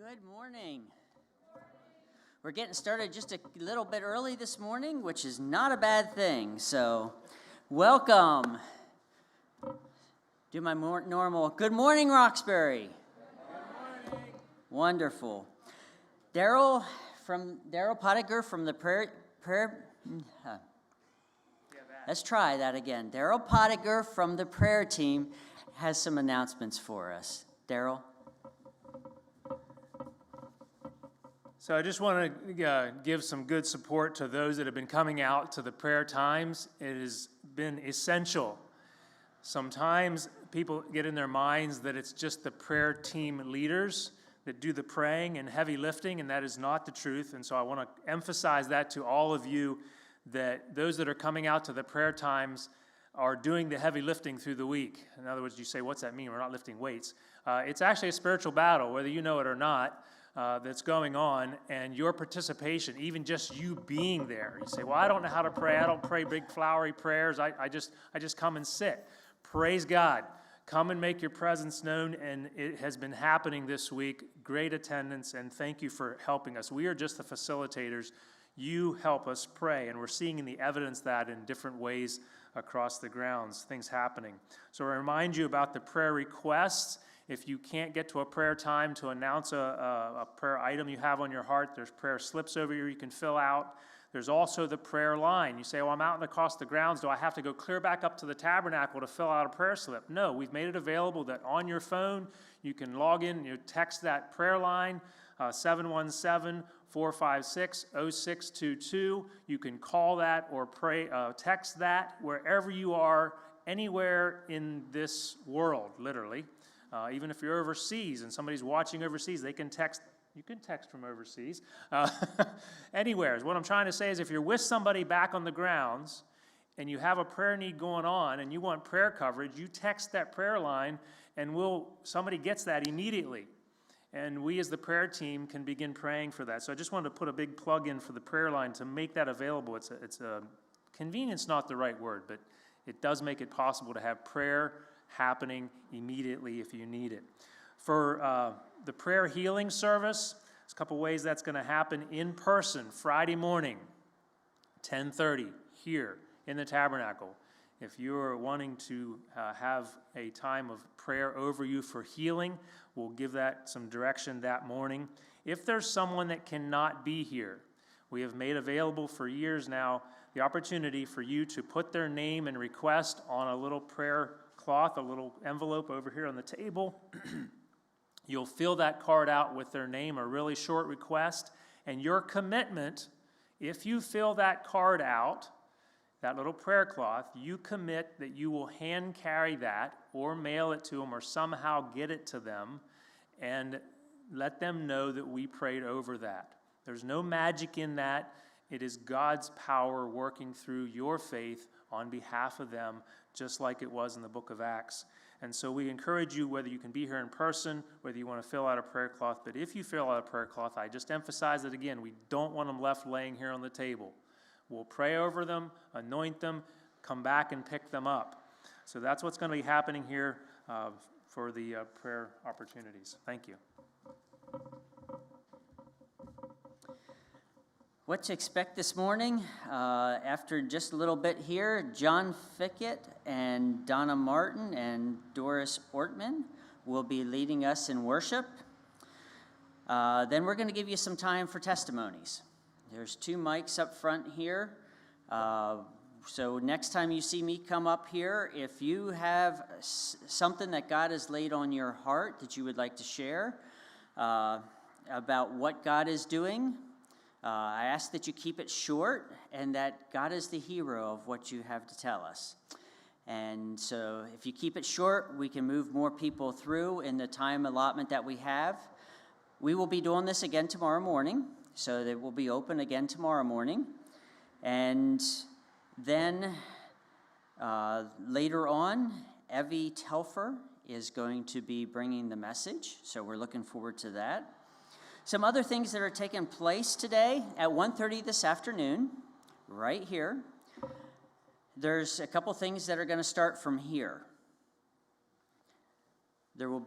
Good morning. We're getting started just a little bit early this morning, which is not a bad thing. So, welcome. Do my more normal. Good morning, Roxbury. Good morning. Wonderful. Daryl Pottinger from the prayer. Let's try that again. Daryl Pottinger from the prayer team has some announcements for us. Daryl. So I just want to give some good support to those that have been coming out to the prayer times. It has been essential. Sometimes people get in their minds that it's just the prayer team leaders that do the praying and heavy lifting, and that is not the truth. And so I want to emphasize that to all of you, that those that are coming out to the prayer times are doing the heavy lifting through the week. In other words, you say, what's that mean? We're not lifting weights. It's actually a spiritual battle, whether you know it or not. That's going on, and your participation, even just you being there. You say, well, I don't know how to pray. I don't pray big flowery prayers. I just come and sit. Praise God. Come and make your presence known, and it has been happening this week. Great attendance, and thank you for helping us. We are just the facilitators. You help us pray, and we're seeing the evidence that in different ways across the grounds, things happening. So I remind you about the prayer requests. If you can't get to a prayer time to announce a prayer item you have on your heart, there's prayer slips over here you can fill out. There's also the prayer line. You say, well, I'm out across the grounds. Do I have to go clear back up to the tabernacle to fill out a prayer slip? No, we've made it available that on your phone you can log in, you text that prayer line, 717-456-0622. You can call that or text that wherever you are, anywhere in this world, literally. Even if you're overseas and somebody's watching overseas, they can text. You can text from overseas. Anywhere. What I'm trying to say is if you're with somebody back on the grounds and you have a prayer need going on and you want prayer coverage, you text that prayer line and somebody gets that immediately. And we as the prayer team can begin praying for that. So I just wanted to put a big plug in for the prayer line to make that available. It's a convenience, not the right word, but it does make it possible to have prayer happening immediately if you need it. For the prayer healing service, there's a couple ways that's going to happen in person. Friday morning, 10:30, here in the tabernacle. If you're wanting to have a time of prayer over you for healing, we'll give that some direction that morning. If there's someone that cannot be here, we have made available for years now the opportunity for you to put their name and request on a little prayer cloth, a little envelope over here on the table. You'll fill that card out with their name, a really short request, and your commitment, if you fill that card out, that little prayer cloth, you commit that you will hand carry that or mail it to them or somehow get it to them and let them know that we prayed over that. There's no magic in that. It is God's power working through your faith on behalf of them, just like it was in the book of Acts. And so we encourage you, whether you can be here in person, whether you want to fill out a prayer cloth, but if you fill out a prayer cloth, I just emphasize it again, we don't want them left laying here on the table. We'll pray over them, anoint them, come back and pick them up. So that's what's going to be happening here for the prayer opportunities. Thank you. What to expect this morning? After just a little bit here, John Fickett and Donna Martin and Doris Ortman will be leading us in worship. Then we're going to give you some time for testimonies. There's 2 mics up front here. So next time you see me come up here, if you have something that God has laid on your heart that you would like to share about what God is doing, I ask that you keep it short and that God is the hero of what you have to tell us. And so if you keep it short, we can move more people through in the time allotment that we have. We will be doing this again tomorrow morning, so that will be open again tomorrow morning. And then later on, Evie Telfer is going to be bringing the message, so we're looking forward to that. Some other things that are taking place today at 1:30 this afternoon, right here. There's a couple things that are going to start from here. There will